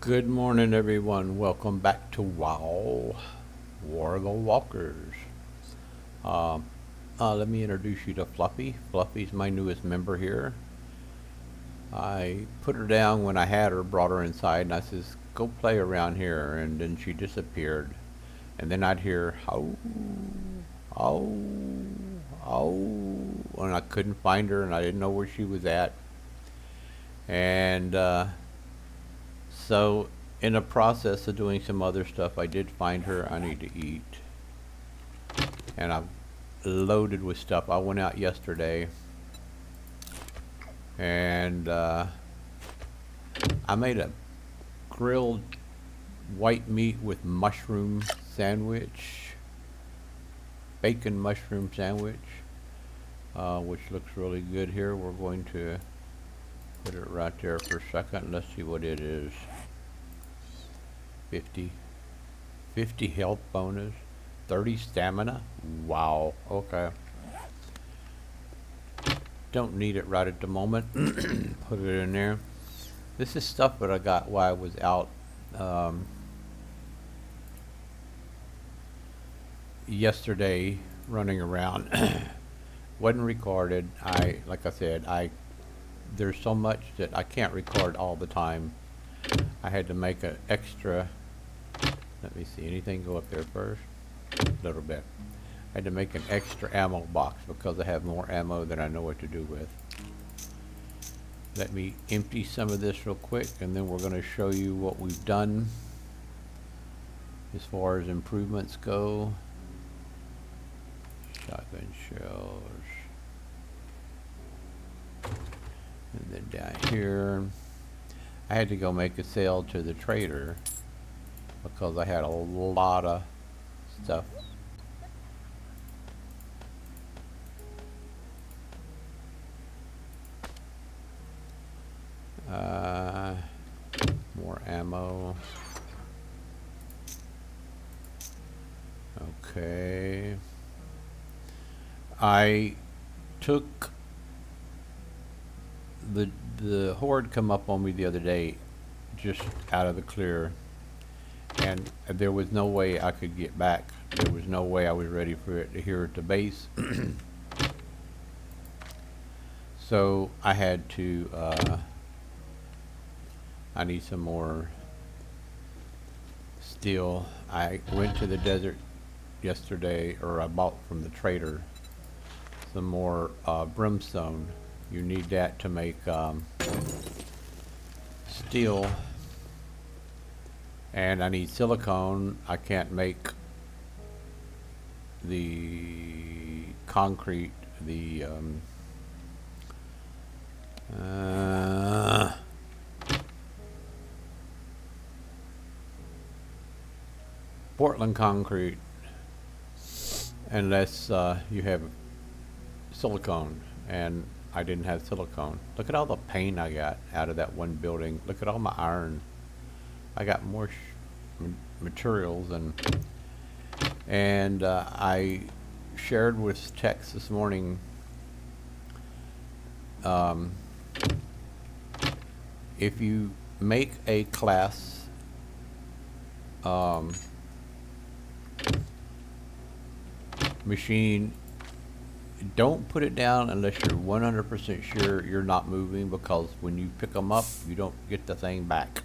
Good morning, everyone. Welcome back to WoW, War of the Walkers. Um, Let me introduce you to Fluffy. Fluffy's my newest member here. I put her down when I had her, brought her inside, and I says, "Go play around here." And then she disappeared. And then I'd hear, "Ow, ow, ow," and I couldn't find her, and I didn't know where she was at. And so, in the process of doing some other stuff, I did find her. I need to eat. And I'm loaded with stuff. I went out yesterday and I made a grilled white meat with mushroom sandwich, bacon mushroom sandwich, which looks really good here. We're going to put it right there for a second. Let's see what it is. 50 health bonus, 30 stamina. Wow. Okay. Don't need it right at the moment. Put it in there. This is stuff that I got while I was out yesterday running around. Wasn't recorded. Like I said, there's so much that I can't record all the time. I had to make an extra. Let me see. Anything go up there first? A little bit. I had to make an extra ammo box because I have more ammo than I know what to do with. Let me empty some of this real quick, and then we're going to show you what we've done as far as improvements go. Shotgun shells. And then down here, I had to go make a sale to the trader because I had a lot of stuff. More ammo. Okay. I took the Horde come up on me the other day, just out of the clear, and there was no way I could get back. There was no way I was ready for it here at the base. So I had to I need some more steel. I went to the desert yesterday, or I bought from the trader some more brimstone. You need that to make steel. And I need silicone. I can't make the concrete, the Portland concrete unless you have silicone, and I didn't have silicone. Look at all the paint I got out of that one building. Look at all my iron. I got more materials, and I shared with Tex this morning. If you make a class machine, don't put it down unless you're 100% sure you're not moving, because when you pick them up, you don't get the thing back.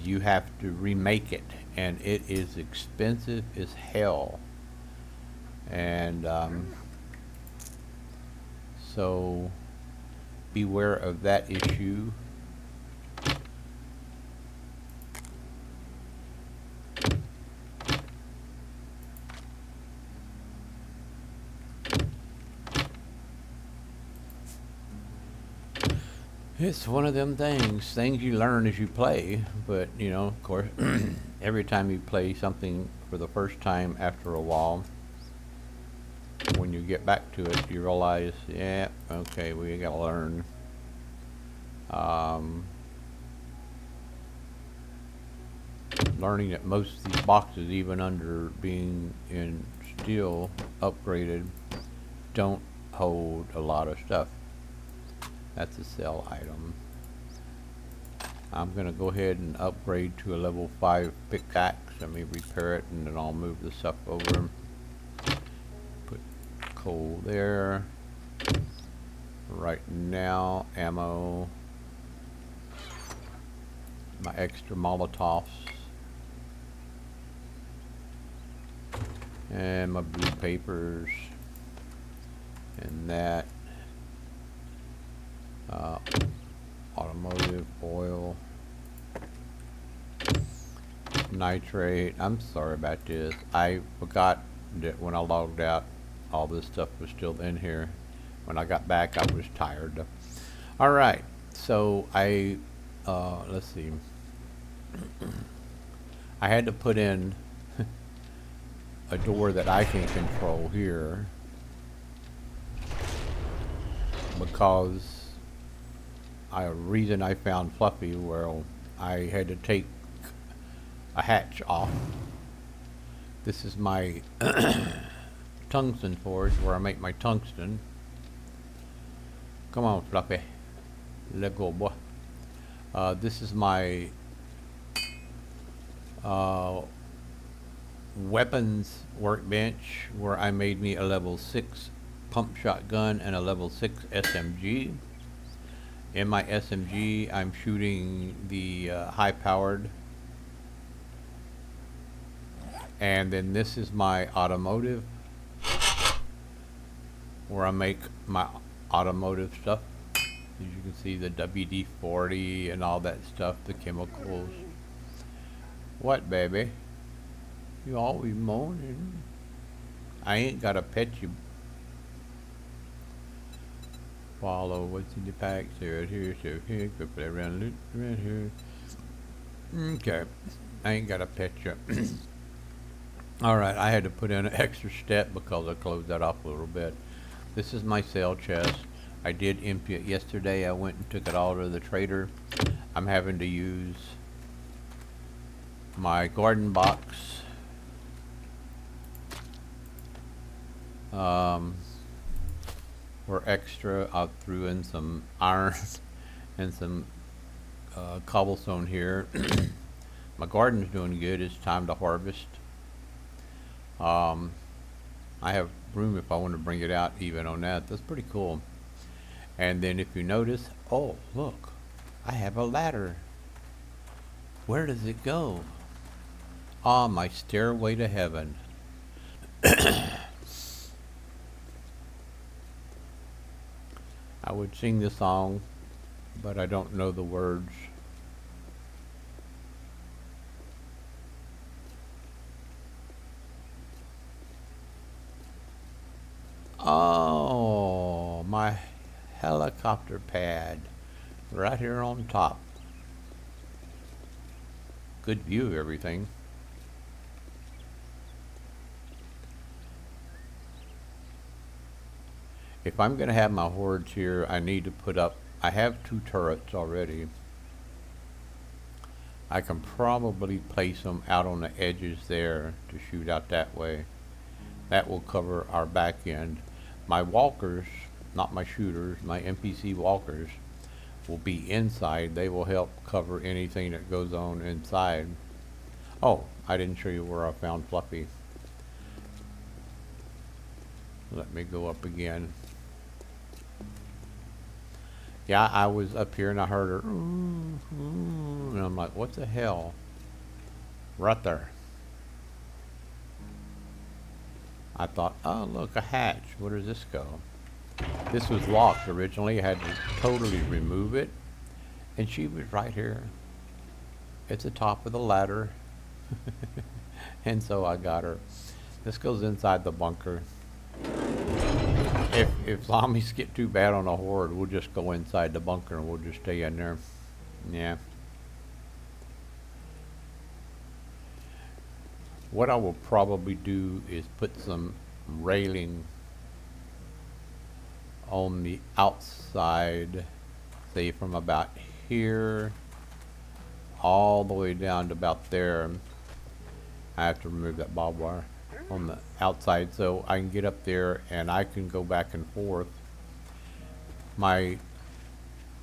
You have to remake it, and it is expensive as hell. And so beware of that issue. It's one of them things you learn as you play, but you know, of course, every time you play something for the first time after a while, when you get back to it, you realize, yeah, okay, we gotta learn. Learning that most of these boxes, even under being in steel upgraded, don't hold a lot of stuff. That's a sell item. I'm gonna go ahead and upgrade to a level 5 pickaxe. Let me repair it and then I'll move the stuff over. Put coal there. Right now, ammo. My extra Molotovs. And my blue papers. And that. Automotive, oil. Nitrate. I'm sorry about this. I forgot that when I logged out, all this stuff was still in here. When I got back, I was tired. All right, so let's see. I had to put in a door that I can control here because a reason I found Fluffy, well, I had to take a hatch off. This is my tungsten forge where I make my tungsten. Come on, Fluffy. Let go, boy. This is my weapons workbench where I made me a level 6 pump shotgun and a level 6 SMG. In my SMG, I'm shooting the high-powered. And then this is my automotive where I make my automotive stuff. As you can see, the WD-40 and all that stuff, the chemicals. What, baby? You always moaning. I ain't got to pet you. Follow what's in the pack. So here, so here. Go play around, loot around here. Okay. I ain't got to pet you. Alright, I had to put in an extra step because I closed that off a little bit. This is my sale chest. I did empty it yesterday. I went and took it all to the trader. I'm having to use my garden box. For extra, I threw in some iron and some cobblestone here. My garden's doing good. It's time to harvest. I have room if I want to bring it out even on that. That's pretty cool. And then if you notice, oh look, I have a ladder. Where does it go? Ah, my stairway to heaven. I would sing the song, but I don't know the words. Oh, my helicopter pad right here on top. Good view of everything. If I'm going to have my hordes here, I need to put up, I have 2 turrets already. I can probably place them out on the edges there to shoot out that way. That will cover our back end. My walkers, not my shooters, my NPC walkers will be inside. They will help cover anything that goes on inside. Oh, I didn't show you where I found Fluffy. Let me go up again. Yeah, I was up here and I heard her, and I'm like, what the hell? Right there. I thought, oh look, a hatch. Where does this go? This was locked originally. I had to totally remove it. And she was right here at the top of the ladder. And so I got her. This goes inside the bunker. If zombies get too bad on a horde, we'll just go inside the bunker and we'll just stay in there. Yeah. What I will probably do is put some railing on the outside, say from about here all the way down to about there. I have to remove that barbed wire on the outside so I can get up there and I can go back and forth. My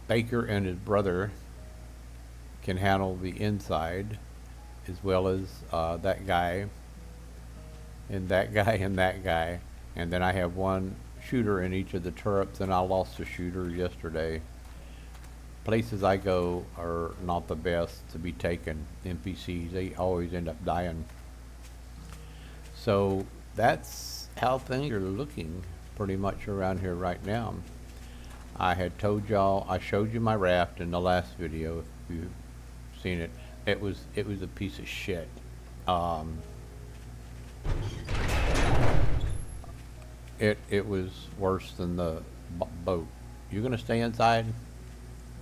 baker and his brother can handle the inside, as well as that guy, and that guy, and that guy. And then I have one shooter in each of the turrets, and I lost a shooter yesterday. Places I go are not the best to be taken. NPCs, they always end up dying. So that's how things are looking pretty much around here right now. I had told y'all, I showed you my raft in the last video, if you've seen it. It was a piece of shit. It was worse than the boat. You're gonna stay inside?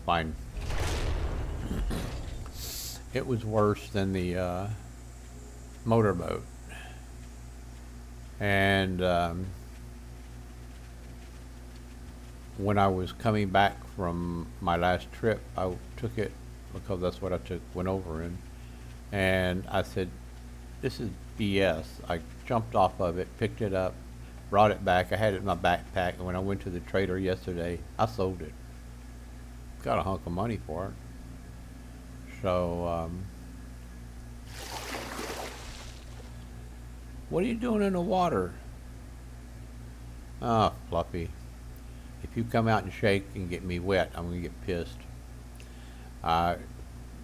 Fine. It was worse than the motorboat. And when I was coming back from my last trip, I took it because that's what I went over in, and I said, "This is BS." I jumped off of it, picked it up, brought it back. I had it in my backpack, and when I went to the trader yesterday, I sold it. Got a hunk of money for it. So, what are you doing in the water? Ah, Fluffy. If you come out and shake and get me wet, I'm gonna get pissed. I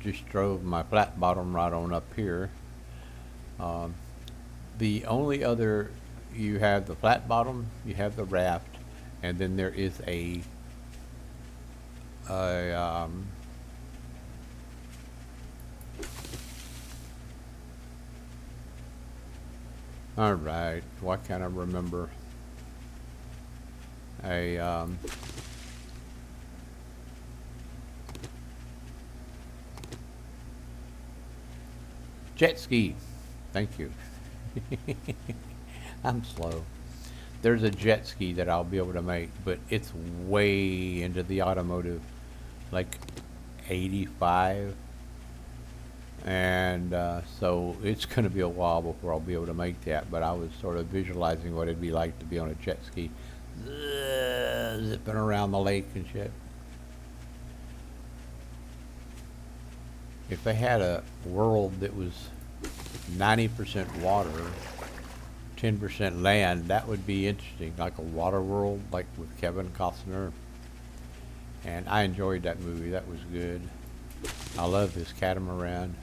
just drove my flat bottom right on up here. The only other, you have the flat bottom, you have the raft, and then there is a all right, why can't I remember? Jet ski. Thank you. I'm slow. There's a jet ski that I'll be able to make, but it's way into the automotive, like 85. And so it's going to be a while before I'll be able to make that, but I was sort of visualizing what it'd be like to be on a jet ski, zipping around the lake and shit. If they had a world that was 90% water, 10% land, that would be interesting, like a water world, like with Kevin Costner. And I enjoyed that movie. That was good. I love his catamaran.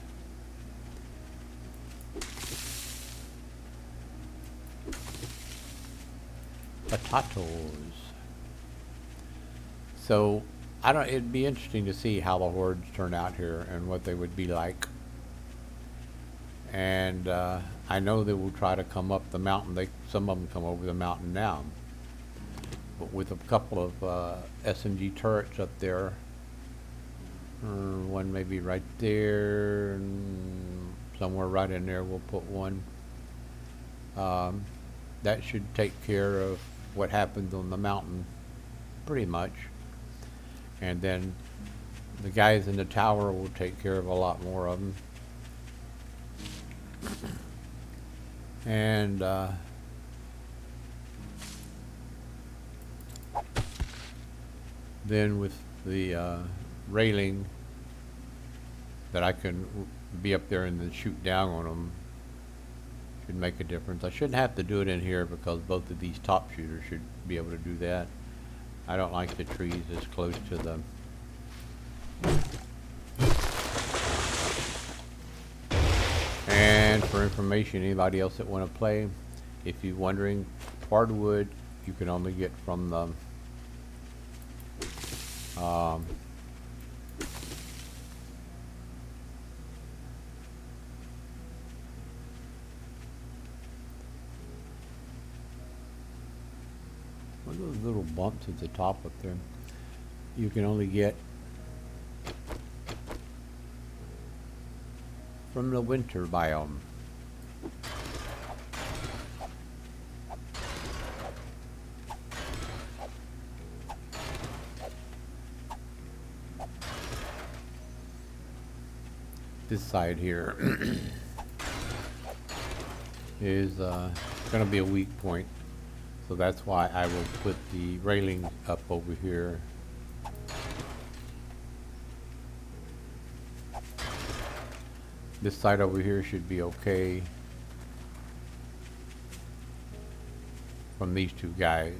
Potatoes. So it'd be interesting to see how the hordes turn out here and what they would be like. And I know they will try to come up the mountain. Some of them come over the mountain now. But with a couple of SMG turrets up there, one maybe right there, and somewhere right in there we'll put one. That should take care of what happens on the mountain, pretty much. And then the guys in the tower will take care of a lot more of them. And then with the railing that I can be up there and then shoot down on them should make a difference. I shouldn't have to do it in here because both of these top shooters should be able to do that. I don't like the trees as close to them. And for information, anybody else that want to play, if you're wondering, hardwood you can only get from the what are those little bumps at the top up there? You can only get from the winter biome. This side here is going to be a weak point, so that's why I will put the railing up over here. This side over here should be okay from these two guys.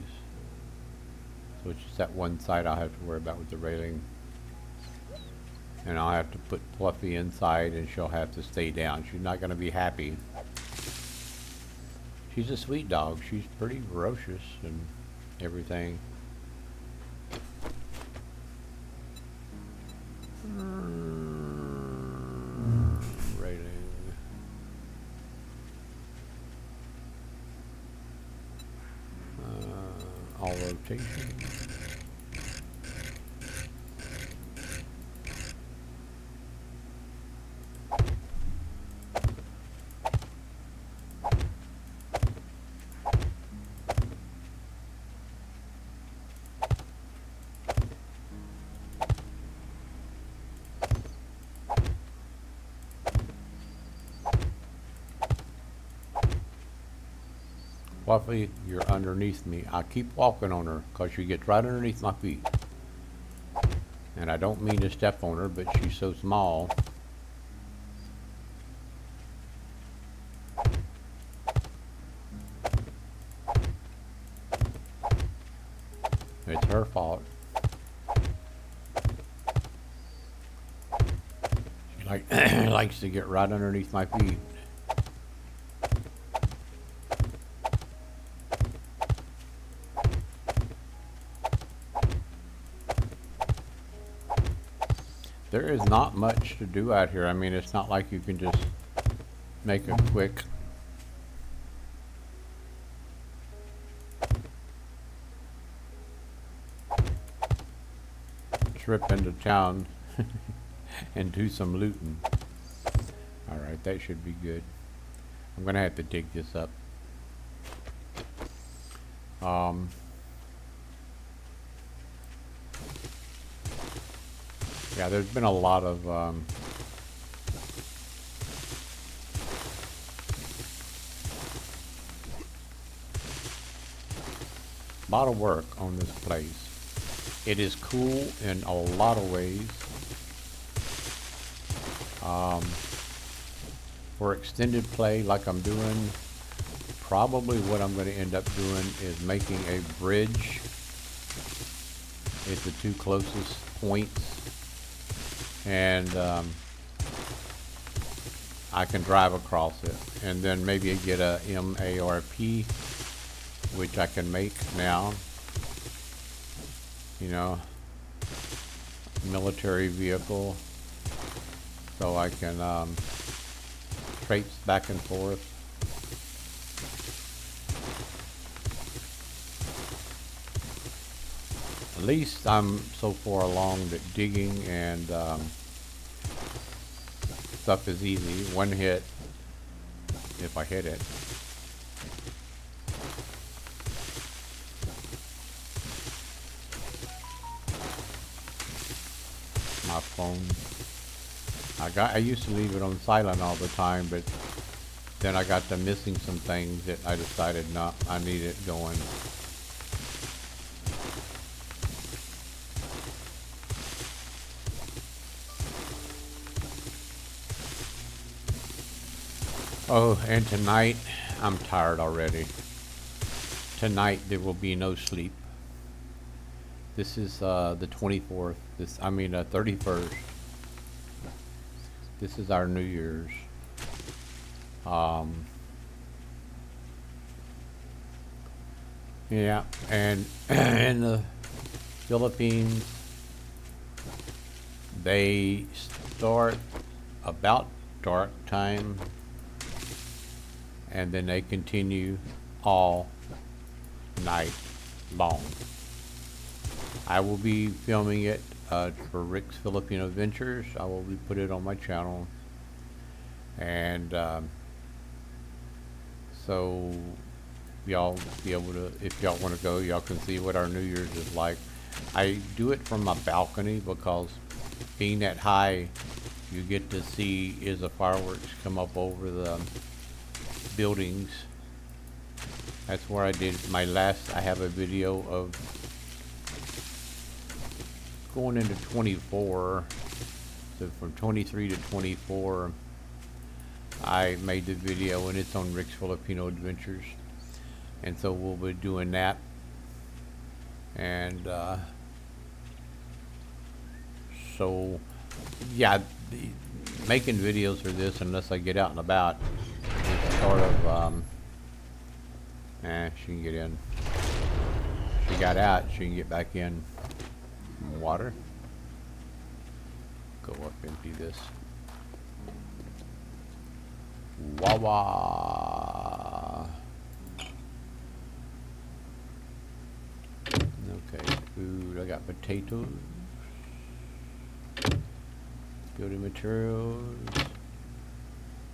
So it's just that one side I'll have to worry about with the railing. And I'll have to put Fluffy inside and she'll have to stay down. She's not going to be happy. She's a sweet dog. She's pretty ferocious and everything. Railing. All rotation. Fluffy, you're underneath me. I keep walking on her because she gets right underneath my feet. And I don't mean to step on her, but she's so small. It's her fault. She likes to get right underneath my feet. There is not much to do out here. I mean, it's not like you can just make a quick trip into town and do some looting. Alright, that should be good. I'm gonna have to dig this up. Yeah, there's been a lot of work on this place. It is cool in a lot of ways. For extended play like I'm doing, probably what I'm going to end up doing is making a bridge at the two closest points. And I can drive across it, and then maybe get a MARP, which I can make now, you know, military vehicle, so I can traipse back and forth. At least I'm so far along that digging and stuff is easy. One hit, if I hit it. My phone. I used to leave it on silent all the time, but then I got to missing some things that I decided I need it going. Oh, and tonight, I'm tired already. Tonight there will be no sleep. This is the 24th. 31st. This is our New Year's. Yeah, and in the Philippines, they start about dark time, and then they continue all night long. I will be filming it for Rick's Filipino Adventures. I will be put it on my channel, and so y'all be able to, if y'all want to go, y'all can see what our New Year's is like. I do it from my balcony because being that high, you get to see as the fireworks come up over the buildings. That's where I did my last. I have a video of going into 24, so from 23 to 24, I made the video, and it's on Rick's Filipino Adventures, and so we'll be doing that. And so yeah, making videos for this, unless I get out and about, is sort of she can get in. She got out, she can get back in. Water. Go up, empty this. Wawa. Okay, food. I got potatoes. Building materials.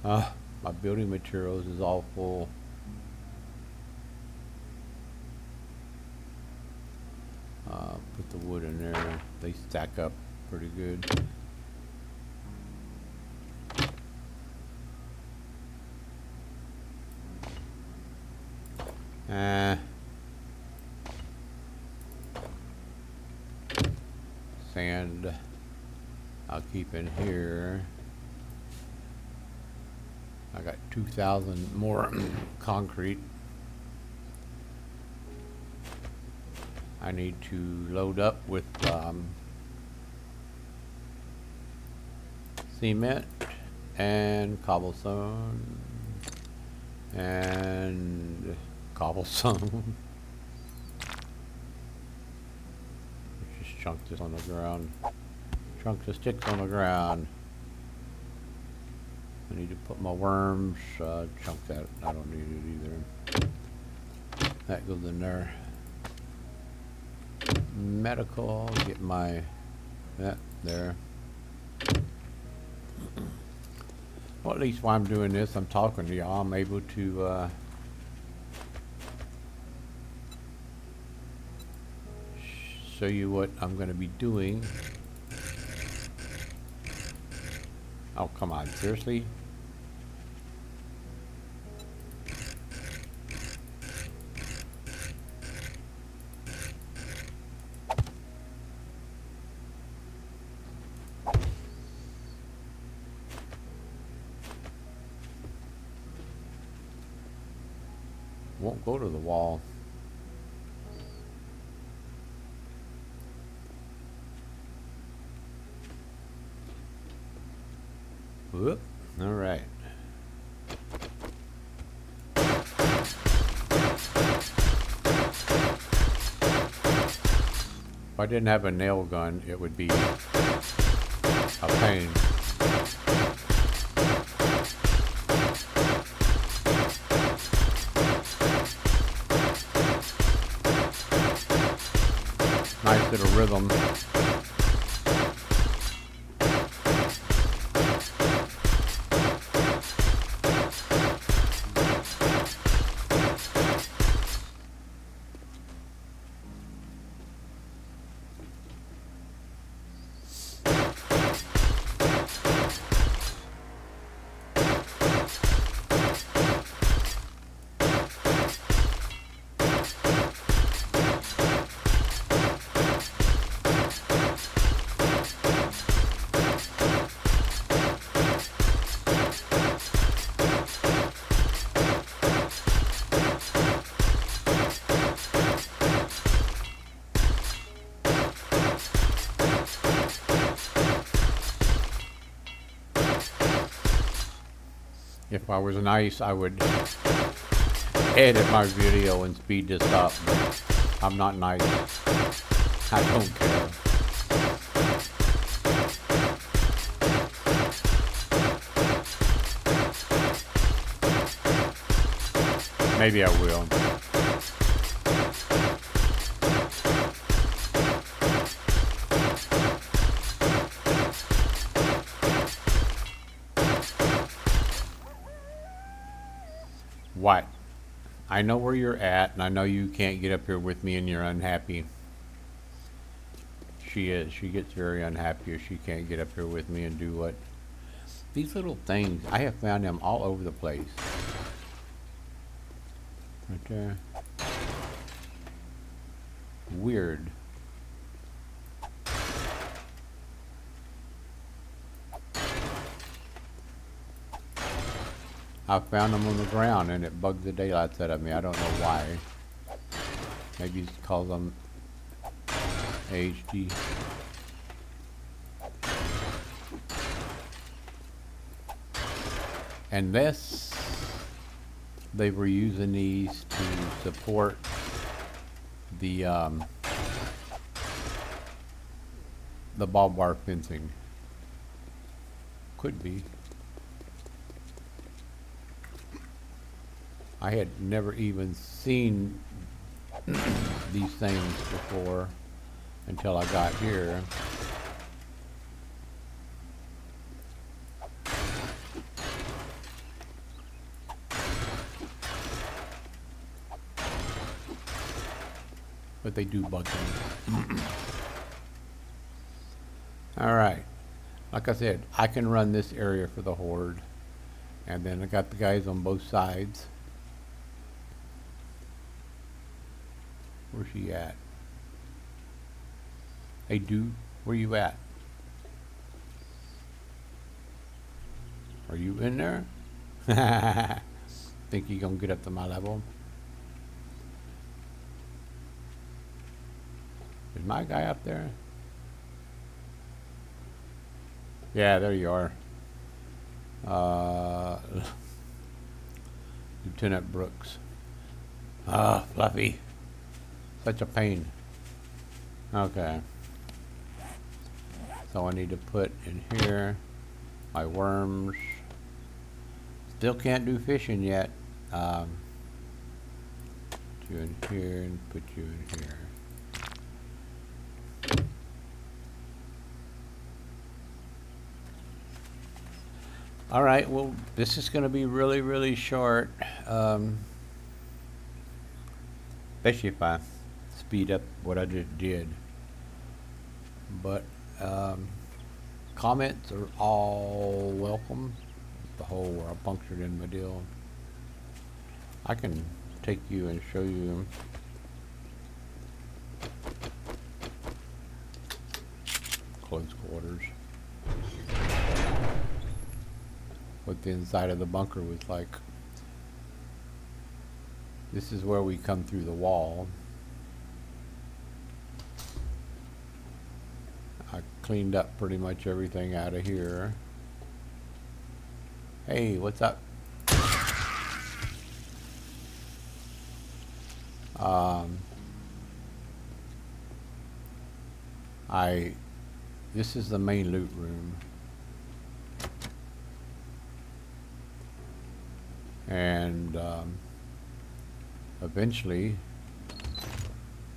My building materials is all full. Put the wood in there. They stack up pretty good. Sand I'll keep in here. I got 2,000 more concrete. I need to load up with cement and cobblestone and cobblestone. Just chunk this on the ground. Chunk the sticks on the ground. I need to put my worms, chunk that. I don't need it either. That goes in there. Medical, get my, that there. Well, at least while I'm doing this, I'm talking to y'all, I'm able to show you what I'm going to be doing. Oh, come on, seriously? Won't go to the wall. Whoop. All right. If I didn't have a nail gun, it would be a pain. Nice little rhythm. If I was nice, I would edit my video and speed this up, but I'm not nice. I don't care. Maybe I will. What? I know where you're at, and I know you can't get up here with me and you're unhappy. She is. She gets very unhappy if she can't get up here with me and do what? These little things, I have found them all over the place. Right there. Weird. I found them on the ground and it bugged the daylights out of me. I don't know why. Maybe it's because I'm HD. And this, they were using these to support the barbed wire fencing. Could be. I had never even seen these things before until I got here. But they do bug me. Alright. Like I said, I can run this area for the Horde. And then I got the guys on both sides. Where's she at? Hey dude, where you at? Are you in there? Think you gonna get up to my level? Is my guy up there? Yeah, there you are. Lieutenant Brooks. Ah, Fluffy. Such a pain. Okay. So I need to put in here my worms. Still can't do fishing yet. Put you in here and put you in here. Alright, well, this is going to be really, really short. Especially if I speed up what I just did. But, comments are all welcome. The hole where I punctured in my deal. I can take you and show you close quarters. What the inside of the bunker was like. This is where we come through the wall. I cleaned up pretty much everything out of here. Hey, what's up? This is the main loot room. And eventually,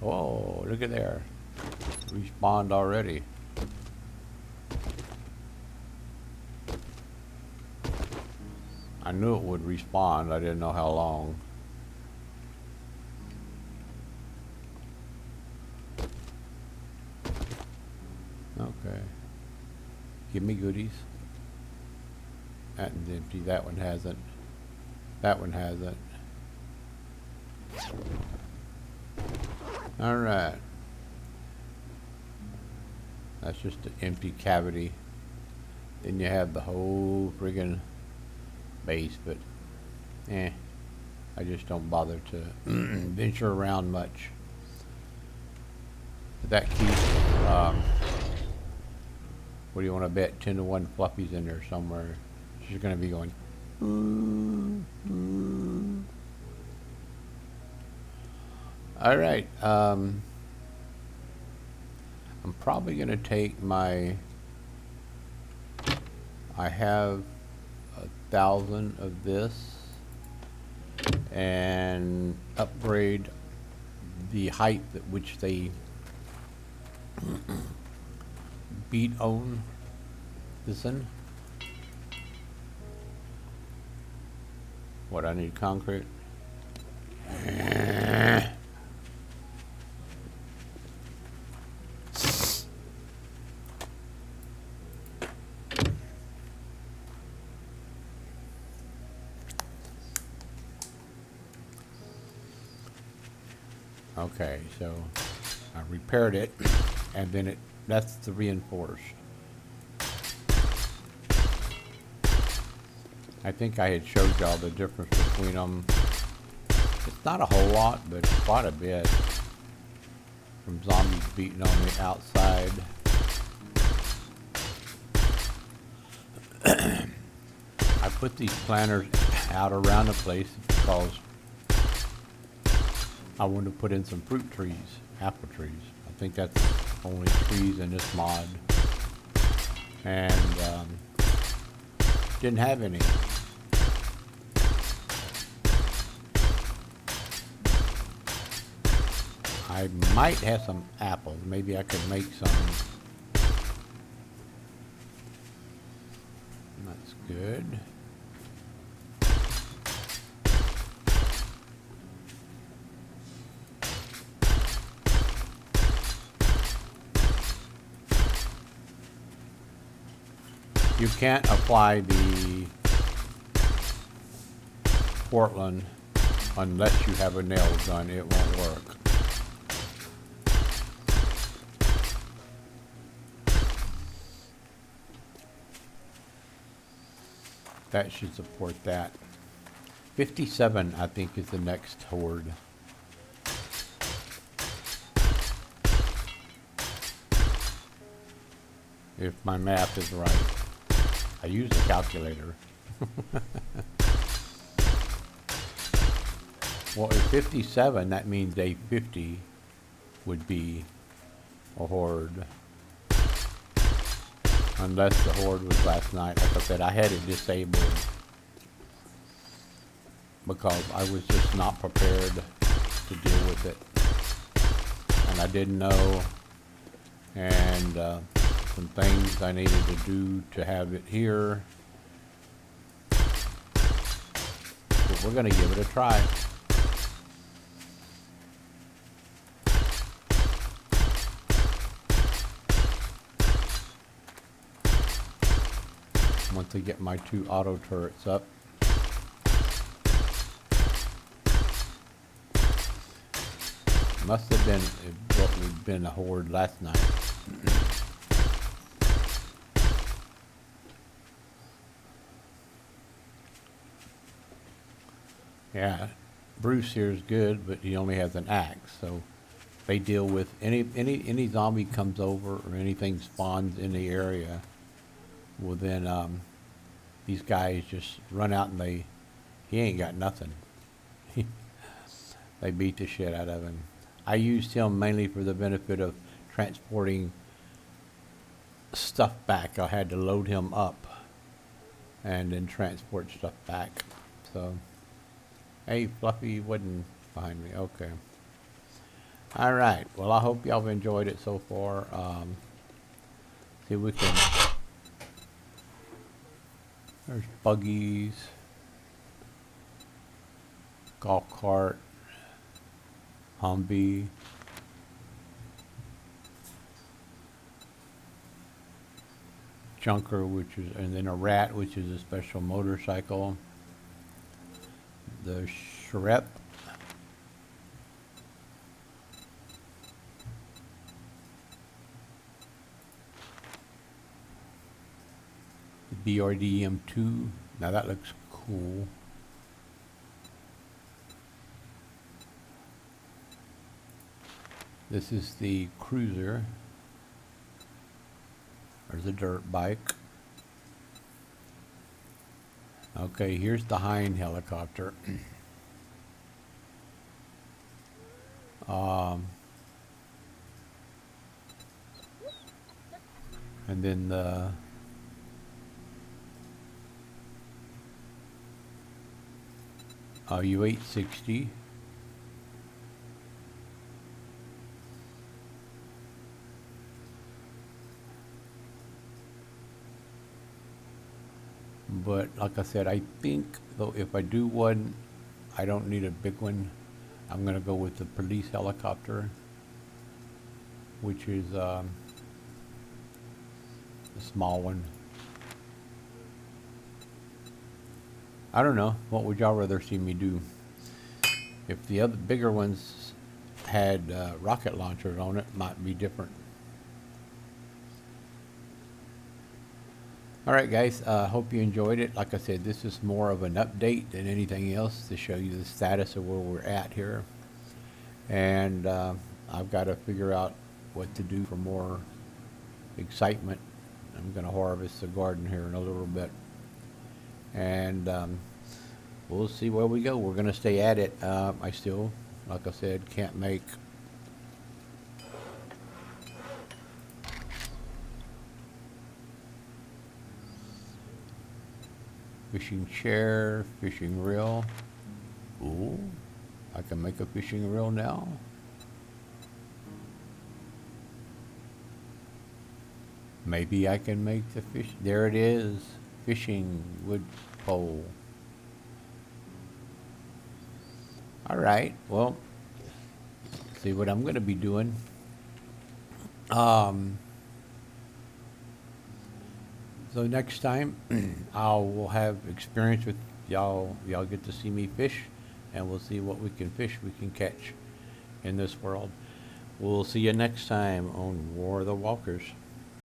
oh, look at there, respawned already. I knew it would respawn, I didn't know how long. Okay, give me goodies. That one's empty, that one hasn't. That one hasn't. Alright. That's just an empty cavity. Then you have the whole friggin' base, but I just don't bother to venture around much. But that keeps, what do you want to bet? 10 to 1 Fluffy's in there somewhere. She's going to be going, all right. I'm probably going to take my, I have 1,000 of this and upgrade the height at which they beat on this one. What I need, concrete. Okay, so I repaired it, and then that's the reinforced. I think I had showed y'all the difference between them. It's not a whole lot, but it's quite a bit. From zombies beating on the outside. I put these planters out around the place because I wanted to put in some fruit trees, apple trees. I think that's the only trees in this mod. And didn't have any. I might have some apples. Maybe I could make some. That's good. You can't apply the Portland unless you have a nail gun. It won't work. That should support that. 57, I think, is the next horde. If my math is right. I use a calculator. Well, if 57, that means day 50 would be a horde. Unless the horde was last night. Like I said, I had it disabled because I was just not prepared to deal with it. And I didn't know. And some things I needed to do to have it here. But we're going to give it a try. Once I get my 2 auto turrets up. Must have been what would been a horde last night. Yeah, Bruce here is good, but he only has an axe, so they deal with any zombie comes over or anything spawns in the area. Well then, these guys just run out and he ain't got nothing. They beat the shit out of him. I used him mainly for the benefit of transporting stuff back. I had to load him up and then transport stuff back. So, hey, Fluffy wasn't behind me. Okay. All right. Well, I hope y'all have enjoyed it so far. See if we can. There's buggies, golf cart, Humvee, junker, which is, and then a rat, which is a special motorcycle. The Shrep, BRDM2. Now that looks cool. This is the cruiser. There's a dirt bike. Okay, here's the Hind helicopter. And then the U-860. But like I said, I think though if I do one, I don't need a big one. I'm gonna go with the police helicopter, which is a small one. I don't know. What would y'all rather see me do? If the other bigger ones had rocket launchers on it, might be different. Alright guys, hope you enjoyed it. Like I said, this is more of an update than anything else to show you the status of where we're at here. And I've got to figure out what to do for more excitement. I'm going to harvest the garden here in a little bit. And we'll see where we go. We're going to stay at it. I still, like I said, can't make fishing chair, fishing reel. Ooh, I can make a fishing reel now. Maybe I can make the fish. There it is, fishing wood pole. All right, well, see what I'm going to be doing. So next time, I will have experience with y'all. Y'all get to see me fish, and we'll see what we can fish, we can catch in this world. We'll see you next time on War of the Walkers.